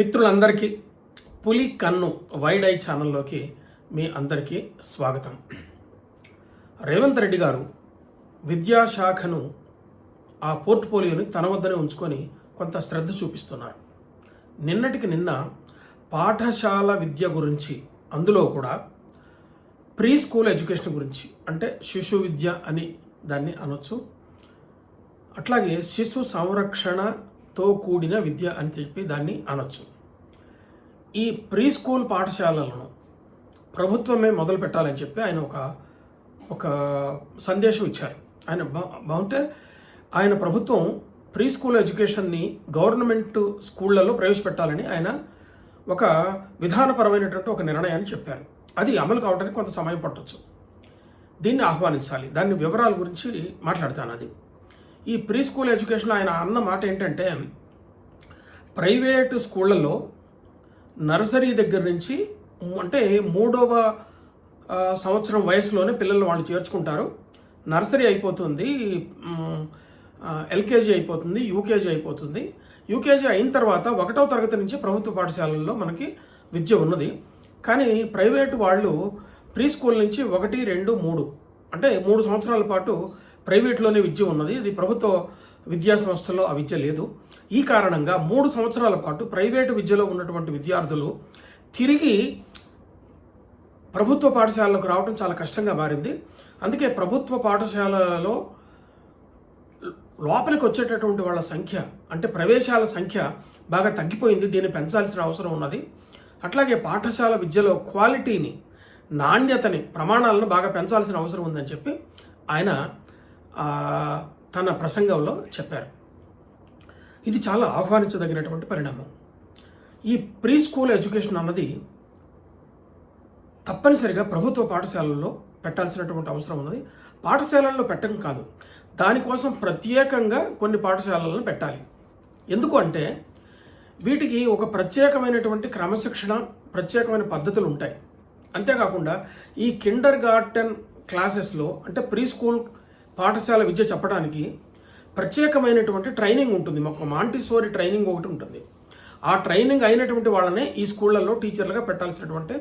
మిత్రులందరికీ పులి కన్ను వైడ్ ఐ ఛానల్లోకి మీ అందరికీ స్వాగతం. రేవంత్ రెడ్డి గారు విద్యాశాఖను ఆ పోర్ట్ఫోలియోని తన వద్దనే ఉంచుకొని కొంత శ్రద్ధ చూపిస్తున్నారు. నిన్నటికి నిన్న పాఠశాల విద్య గురించి, అందులో కూడా ప్రీ స్కూల్ ఎడ్యుకేషన్ గురించి, అంటే శిశు విద్య అని దాన్ని అనొచ్చు, అట్లాగే శిశు సంరక్షణతో కూడిన విద్య అని చెప్పి దాన్ని అనొచ్చు. ఈ ప్రీ స్కూల్ పాఠశాలలను ప్రభుత్వమే మొదలు పెట్టాలని చెప్పి ఆయన ఒక సందేశం ఇచ్చారు. ఆయన బాగుంటే ఆయన ప్రభుత్వం ప్రీ స్కూల్ ఎడ్యుకేషన్ని గవర్నమెంట్ స్కూళ్లలో ప్రవేశపెట్టాలని ఆయన ఒక విధానపరమైనటువంటి ఒక నిర్ణయాన్ని చెప్పారు. అది అమలు కావడానికి కొంత సమయం పట్టవచ్చు. దీన్ని ఆహ్వానించాలి. దాని వివరాల గురించి మాట్లాడతాను. అది ఈ ప్రీ స్కూల్ ఎడ్యుకేషన్ ఆయన అన్న మాట ఏంటంటే, ప్రైవేటు స్కూళ్ళల్లో నర్సరీ దగ్గర నుంచి అంటే 3వ సంవత్సరం వయసులోనే పిల్లలు వాళ్ళు చేర్చుకుంటారు. నర్సరీ అయిపోతుంది, ఎల్కేజీ అయిపోతుంది, యూకేజీ అయిపోతుంది. యూకేజీ అయిన తర్వాత 1వ తరగతి నుంచి ప్రభుత్వ పాఠశాలల్లో మనకి విద్య ఉన్నది. కానీ ప్రైవేటు వాళ్ళు ప్రీ స్కూల్ నుంచి 1, 2, 3 అంటే 3 సంవత్సరాల పాటు ప్రైవేట్లోనే విద్య ఉన్నది. ఇది ప్రభుత్వ విద్యా సంస్థల్లో ఆ విద్య లేదు. ఈ కారణంగా 3 సంవత్సరాల పాటు ప్రైవేటు విద్యలో ఉన్నటువంటి విద్యార్థులు తిరిగి ప్రభుత్వ పాఠశాలకు రావడం చాలా కష్టంగా మారింది. అందుకే ప్రభుత్వ పాఠశాలలో లోపలికి వచ్చేటటువంటి వాళ్ళ సంఖ్య, అంటే ప్రవేశాల సంఖ్య బాగా తగ్గిపోయింది. దీన్ని పెంచాల్సిన అవసరం ఉన్నది. అట్లాగే పాఠశాల విద్యలో క్వాలిటీని, నాణ్యతని, ప్రమాణాలను బాగా పెంచాల్సిన అవసరం ఉందని చెప్పి ఆయన తన ప్రసంగంలో చెప్పారు. ఇది చాలా ఆహ్వానించదగినటువంటి పరిణామం. ఈ ప్రీ స్కూల్ ఎడ్యుకేషన్ అన్నది తప్పనిసరిగా ప్రభుత్వ పాఠశాలల్లో పెట్టాల్సినటువంటి అవసరం ఉన్నది. పాఠశాలల్లో పెట్టడం కాదు, దానికోసం ప్రత్యేకంగా కొన్ని పాఠశాలలను పెట్టాలి. ఎందుకు అంటే వీటికి ఒక ప్రత్యేకమైనటువంటి క్రమశిక్షణ, ప్రత్యేకమైన పద్ధతులు ఉంటాయి. అంతేకాకుండా ఈ కిండర్ గార్టెన్ క్లాసెస్లో, అంటే ప్రీ స్కూల్ పాఠశాల విద్య చెప్పడానికి ప్రత్యేకమైనటువంటి ట్రైనింగ్ ఉంటుంది. ఒక మాంటిసోరీ ట్రైనింగ్ ఒకటి ఉంటుంది. ఆ ట్రైనింగ్ అయినటువంటి వాళ్ళనే ఈ స్కూళ్ళల్లో టీచర్లుగా పెట్టాల్సినటువంటి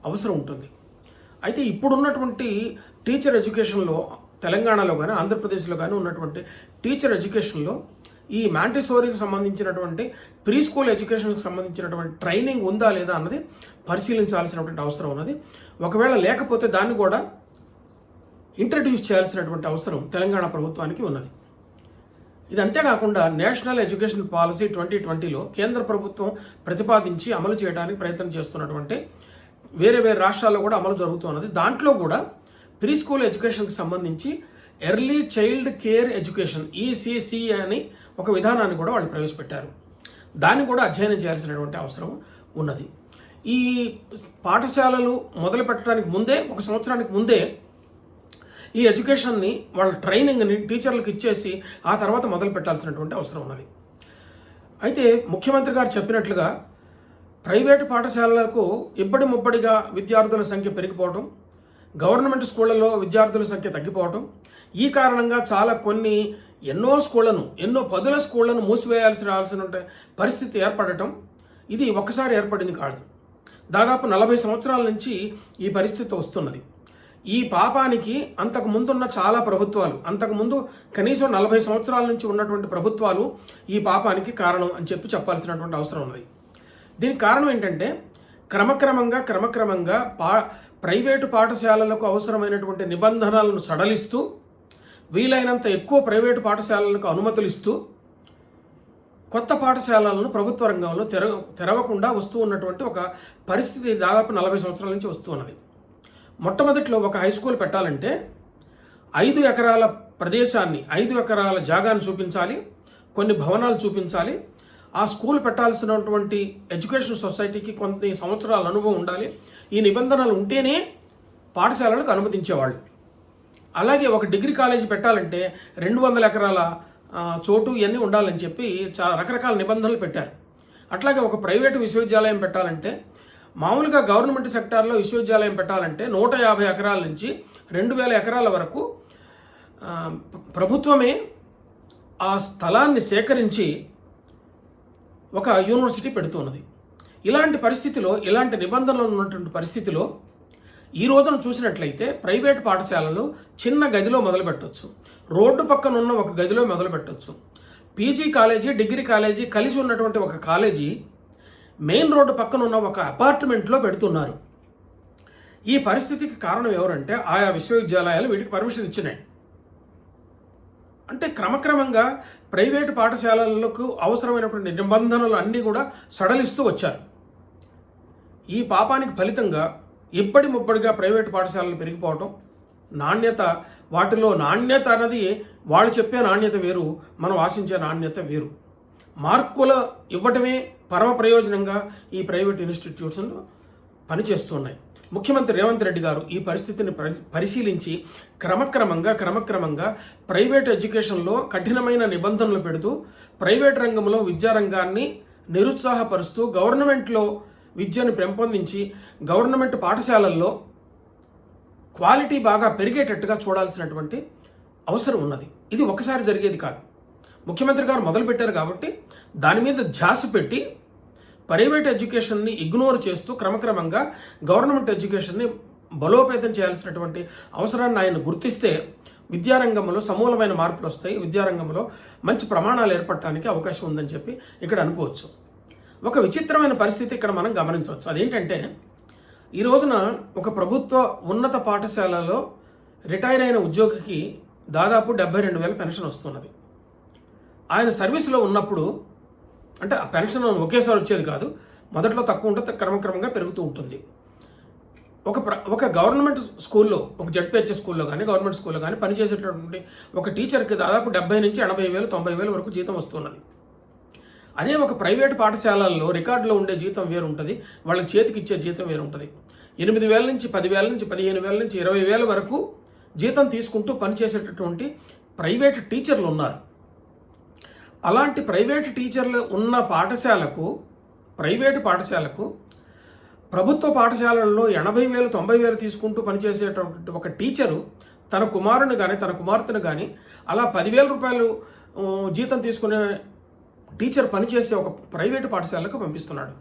అవసరం ఉంటుంది. అయితే ఇప్పుడున్నటువంటి టీచర్ ఎడ్యుకేషన్లో తెలంగాణలో కానీ ఆంధ్రప్రదేశ్లో కానీ ఉన్నటువంటి టీచర్ ఎడ్యుకేషన్లో ఈ మాంటిసోరీకి సంబంధించినటువంటి ప్రీ స్కూల్ ఎడ్యుకేషన్కి సంబంధించినటువంటి ట్రైనింగ్ ఉందా లేదా అన్నది పరిశీలించాల్సినటువంటి అవసరం ఉన్నది. ఒకవేళ లేకపోతే దాన్ని కూడా ఇంట్రడ్యూస్ చేయాల్సినటువంటి అవసరం తెలంగాణ ప్రభుత్వానికి ఉన్నది. ఇది అంతేకాకుండా నేషనల్ ఎడ్యుకేషన్ పాలసీ 2020లో కేంద్ర ప్రభుత్వం ప్రతిపాదించి అమలు చేయడానికి ప్రయత్నం చేస్తున్నటువంటి వేరే రాష్ట్రాల్లో కూడా అమలు జరుగుతున్నది. దాంట్లో కూడా ప్రీ స్కూల్ ఎడ్యుకేషన్కి సంబంధించి early child care education, ECC అని ఒక విధానాన్ని కూడా వాళ్ళు ప్రవేశపెట్టారు. దాన్ని కూడా అధ్యయనం చేయాల్సినటువంటి అవసరం ఉన్నది. ఈ పాఠశాలలు మొదలు పెట్టడానికి ముందే, 1 సంవత్సరానికి ముందే ఈ ఎడ్యుకేషన్ని, వాళ్ళ ట్రైనింగ్ని టీచర్లకు ఇచ్చేసి ఆ తర్వాత మొదలు పెట్టాల్సినటువంటి అవసరం ఉన్నది. అయితే ముఖ్యమంత్రి గారు చెప్పినట్లుగా ప్రైవేటు పాఠశాలలకు ఇబ్బడి ముబ్బడిగా విద్యార్థుల సంఖ్య పెరిగిపోవడం, గవర్నమెంట్ స్కూళ్లలో విద్యార్థుల సంఖ్య తగ్గిపోవడం, ఈ కారణంగా ఎన్నో పదుల స్కూళ్లను మూసివేయాల్సిన పరిస్థితి ఏర్పడటం, ఇది ఒక్కసారి ఏర్పడింది కాదు. దాదాపు 40 సంవత్సరాల నుంచి ఈ పరిస్థితి వస్తున్నది. ఈ పాపానికి అంతకుముందున్న చాలా ప్రభుత్వాలు, అంతకుముందు కనీసం 40 సంవత్సరాల నుంచి ఉన్నటువంటి ప్రభుత్వాలు ఈ పాపానికి కారణం అని చెప్పాల్సినటువంటి అవసరం ఉన్నది. దీనికి కారణం ఏంటంటే క్రమక్రమంగా ప్రైవేటు పాఠశాలలకు అవసరమైనటువంటి నిబంధనలను సడలిస్తూ, వీలైనంత ఎక్కువ ప్రైవేటు పాఠశాలలకు అనుమతులు ఇస్తూ, కొత్త పాఠశాలలను ప్రభుత్వ రంగంలో తెరవకుండా వస్తూ ఉన్నటువంటి ఒక పరిస్థితి దాదాపు 40 సంవత్సరాల నుంచి వస్తూ ఉన్నది. మొట్టమొదట్లో ఒక హై స్కూల్ పెట్టాలంటే 5 ఎకరాల ప్రదేశాన్ని, 5 ఎకరాల జాగాను చూపించాలి, కొన్ని భవనాలు చూపించాలి. ఆ స్కూల్ పెట్టాల్సినటువంటి ఎడ్యుకేషన్ సొసైటీకి కొన్ని సంవత్సరాల అనుభవం ఉండాలి. ఈ నిబంధనలు ఉంటేనే పాఠశాలలకు అనుమతించేవాళ్ళు. అలాగే ఒక డిగ్రీ కాలేజీ పెట్టాలంటే 200 ఎకరాల చోటు ఇవన్నీ ఉండాలని చెప్పి చాలా రకరకాల నిబంధనలు పెట్టారు. అట్లాగే ఒక ప్రైవేటు విశ్వవిద్యాలయం పెట్టాలంటే, మామూలుగా గవర్నమెంట్ సెక్టార్లో విశ్వవిద్యాలయం పెట్టాలంటే 150 ఎకరాల నుంచి 2000 ఎకరాల వరకు ప్రభుత్వమే ఆ స్థలాన్ని సేకరించి ఒక యూనివర్సిటీ పెడుతున్నది. ఇలాంటి పరిస్థితిలో, ఇలాంటి నిబంధనలు ఉన్నటువంటి పరిస్థితిలో ఈ రోజున చూసినట్లయితే ప్రైవేట్ పాఠశాలలు చిన్న గదిలో మొదలుపెట్టవచ్చు, రోడ్డు పక్కన ఉన్న ఒక గదిలో మొదలుపెట్టవచ్చు. పీజీ కాలేజీ, డిగ్రీ కాలేజీ కలిసి ఉన్నటువంటి ఒక కాలేజీ మెయిన్ రోడ్డు పక్కన ఉన్న ఒక అపార్ట్మెంట్లో పెడుతున్నారు. ఈ పరిస్థితికి కారణం ఎవరంటే ఆయా విశ్వవిద్యాలయాలు వీటికి పర్మిషన్ ఇచ్చినాయి. అంటే క్రమక్రమంగా ప్రైవేటు పాఠశాలలకు అవసరమైనటువంటి నిబంధనలు అన్నీ కూడా సడలిస్తూ వచ్చారు. ఈ పాపానికి ఫలితంగా ఇప్పటి ముప్పటిగా ప్రైవేటు పాఠశాలలు పెరిగిపోవటం, నాణ్యత, వాటిలో నాణ్యత అన్నది వాళ్ళు చెప్పే నాణ్యత వేరు, మనం ఆశించే నాణ్యత వేరు. మార్కులు ఇవ్వటమే పరమ ప్రయోజనంగా ఈ ప్రైవేట్ ఇన్స్టిట్యూట్స్ పనిచేస్తున్నాయి. ముఖ్యమంత్రి రేవంత్ రెడ్డి గారు ఈ పరిస్థితిని పరిశీలించి క్రమక్రమంగా ప్రైవేట్ ఎడ్యుకేషన్లో కఠినమైన నిబంధనలు పెడుతూ ప్రైవేట్ రంగంలో విద్యారంగాన్ని నిరుత్సాహపరుస్తూ గవర్నమెంట్లో విద్యను పెంపొందించి గవర్నమెంట్ పాఠశాలల్లో క్వాలిటీ బాగా పెరిగేటట్టుగా చూడాల్సినటువంటి అవసరం ఉన్నది. ఇది ఒకసారి జరిగేది కాదు. ముఖ్యమంత్రి గారు మొదలుపెట్టారు కాబట్టి దాని మీద ధ్యాస పెట్టి ప్రైవేట్ ఎడ్యుకేషన్ని ఇగ్నోర్ చేస్తూ క్రమక్రమంగా గవర్నమెంట్ ఎడ్యుకేషన్ని బలోపేతం చేయాల్సినటువంటి అవసరాన్ని ఆయన గుర్తిస్తే విద్యారంగంలో సమూలమైన మార్పులు వస్తాయి, విద్యారంగంలో మంచి ప్రమాణాలు ఏర్పడటానికి అవకాశం ఉందని చెప్పి ఇక్కడ అనుకోవచ్చు. ఒక విచిత్రమైన పరిస్థితి ఇక్కడ మనం గమనించవచ్చు. అదేంటంటే ఈ రోజున ఒక ప్రభుత్వ ఉన్నత పాఠశాలలో రిటైర్ అయిన ఉద్యోగికి దాదాపు 72,000 పెన్షన్ వస్తున్నది. ఆయన సర్వీస్లో ఉన్నప్పుడు, అంటే ఆ పెన్షన్ ఒకేసారి వచ్చేది కాదు, మొదట్లో తక్కువ ఉంటుంది, క్రమక్రమంగా పెరుగుతూ ఉంటుంది. ఒక గవర్నమెంట్ స్కూల్లో, ఒక జడ్పీహెచ్ఎస్ స్కూల్లో కానీ గవర్నమెంట్ స్కూల్లో కానీ పనిచేసేటటువంటి ఒక టీచర్కి దాదాపు 70 నుంచి 80,000, 90,000 వరకు జీతం వస్తున్నది. అదే ఒక ప్రైవేట్ పాఠశాలల్లో రికార్డులో ఉండే జీతం వేరు ఉంటుంది, వాళ్ళకి చేతికి ఇచ్చే జీతం వేరు ఉంటుంది. 8,000 నుంచి 10,000 నుంచి 15,000 నుంచి 20,000 వరకు జీతం తీసుకుంటూ పనిచేసేటటువంటి ప్రైవేట్ టీచర్లు ఉన్నారు. అలాంటి ప్రైవేట్ టీచర్లు ఉన్న ప్రైవేటు పాఠశాలకు ప్రభుత్వ పాఠశాలల్లో 80,000, 90,000 తీసుకుంటూ పనిచేసేటటువంటి ఒక టీచరు తన కుమారుని కానీ తన కుమార్తెను కానీ అలా 10,000 రూపాయలు జీతం తీసుకునే టీచర్ పనిచేసే ఒక ప్రైవేటు పాఠశాలకు పంపిస్తున్నాడు.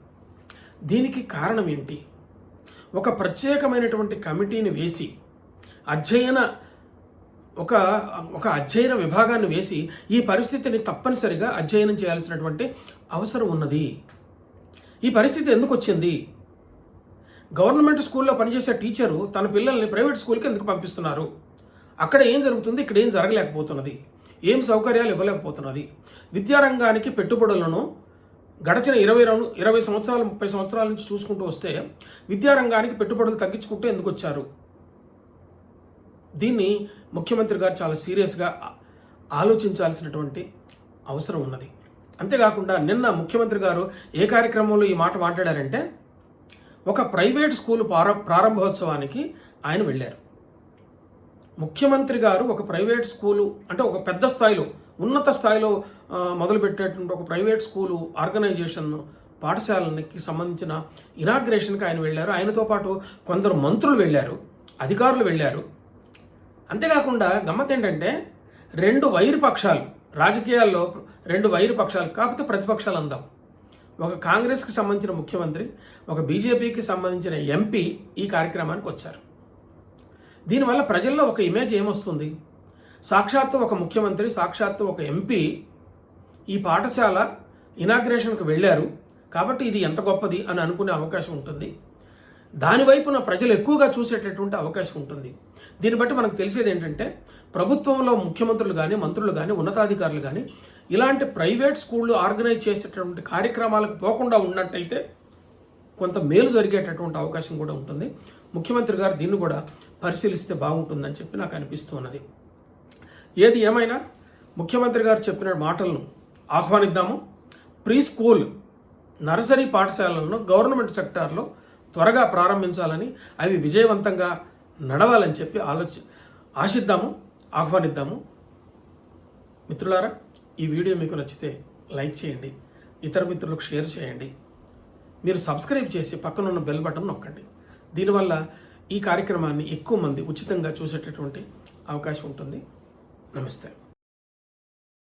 దీనికి కారణం ఏంటి? ఒక ప్రత్యేకమైనటువంటి కమిటీని వేసి ఒక అధ్యయన విభాగాన్ని వేసి ఈ పరిస్థితిని తప్పనిసరిగా అధ్యయనం చేయాల్సినటువంటి అవసరం ఉన్నది. ఈ పరిస్థితి ఎందుకు వచ్చింది? గవర్నమెంట్ స్కూల్లో పనిచేసే టీచరు తన పిల్లల్ని ప్రైవేట్ స్కూల్కి ఎందుకు పంపిస్తున్నారు? అక్కడ ఏం జరుగుతుంది, ఇక్కడ ఏం జరగలేకపోతున్నది, ఏం సౌకర్యాలు ఇవ్వలేకపోతున్నది? విద్యారంగానికి పెట్టుబడులను గడచిన 20 సంవత్సరాలు 30 సంవత్సరాల నుంచి చూసుకుంటూ వస్తే విద్యారంగానికి పెట్టుబడులు తగ్గించుకుంటూ ఎందుకు వచ్చారు? దీన్ని ముఖ్యమంత్రి గారు చాలా సీరియస్గా ఆలోచించాల్సినటువంటి అవసరం ఉన్నది. అంతేకాకుండా నిన్న ముఖ్యమంత్రి గారు ఏ కార్యక్రమంలో ఈ మాట మాట్లాడారంటే, ఒక ప్రైవేట్ స్కూల్ ప్రారంభోత్సవానికి ఆయన వెళ్ళారు. ముఖ్యమంత్రి గారు ఒక ప్రైవేట్ స్కూలు, అంటే ఒక పెద్ద స్థాయిలో, ఉన్నత స్థాయిలో మొదలుపెట్టేటువంటి ఒక ప్రైవేట్ స్కూలు ఆర్గనైజేషన్ పాఠశాలకి సంబంధించిన ఇనాగ్రేషన్కి ఆయన వెళ్ళారు. ఆయనతో పాటు కొందరు మంత్రులు వెళ్ళారు, అధికారులు వెళ్ళారు. అంతేకాకుండా గమ్మత్ ఏంటంటే, 2 వైరు పక్షాలు, రాజకీయాల్లో 2 వైరు పక్షాలు, కాకపోతే ప్రతిపక్షాలు అందాం, ఒక కాంగ్రెస్కి సంబంధించిన ముఖ్యమంత్రి, ఒక బీజేపీకి సంబంధించిన ఎంపీ ఈ కార్యక్రమానికి వచ్చారు. దీనివల్ల ప్రజల్లో ఒక ఇమేజ్ ఏమొస్తుంది? సాక్షాత్తు ఒక ముఖ్యమంత్రి, సాక్షాత్తు ఒక ఎంపీ ఈ పాఠశాల ఇనాగ్రేషన్కి వెళ్ళారు కాబట్టి ఇది ఎంత గొప్పది అని అనుకునే అవకాశం ఉంటుంది. దానివైపున ప్రజలు ఎక్కువగా చూసేటటువంటి అవకాశం ఉంటుంది. దీన్ని బట్టి మనకు తెలిసేది ఏంటంటే, ప్రభుత్వంలో ముఖ్యమంత్రులు కానీ మంత్రులు కానీ ఉన్నతాధికారులు కానీ ఇలాంటి ప్రైవేట్ స్కూళ్ళు ఆర్గనైజ్ చేసేటటువంటి కార్యక్రమాలకు పోకుండా ఉన్నట్టయితే కొంత మేలు జరిగేటటువంటి అవకాశం కూడా ఉంటుంది. ముఖ్యమంత్రి గారు దీన్ని కూడా పరిశీలిస్తే బాగుంటుందని చెప్పి నాకు అనిపిస్తున్నది. ఏది ఏమైనా ముఖ్యమంత్రి గారు చెప్పిన మాటలను ఆహ్వానిద్దాము. ప్రీ స్కూల్, నర్సరీ పాఠశాలలను గవర్నమెంట్ సెక్టార్లో త్వరగా ప్రారంభించాలని, అవి విజయవంతంగా నడవాలని చెప్పి ఆశిద్దాము, ఆహ్వానిద్దాము. మిత్రులారా, ఈ వీడియో మీకు నచ్చితే లైక్ చేయండి, ఇతర మిత్రులకు షేర్ చేయండి. మీరు సబ్స్క్రైబ్ చేసి పక్కనున్న బెల్ బటన్ నొక్కండి. దీనివల్ల ఈ కార్యక్రమాన్ని ఎక్కువ మంది ఉచితంగా చూసేటటువంటి అవకాశం ఉంటుంది. నమస్తే.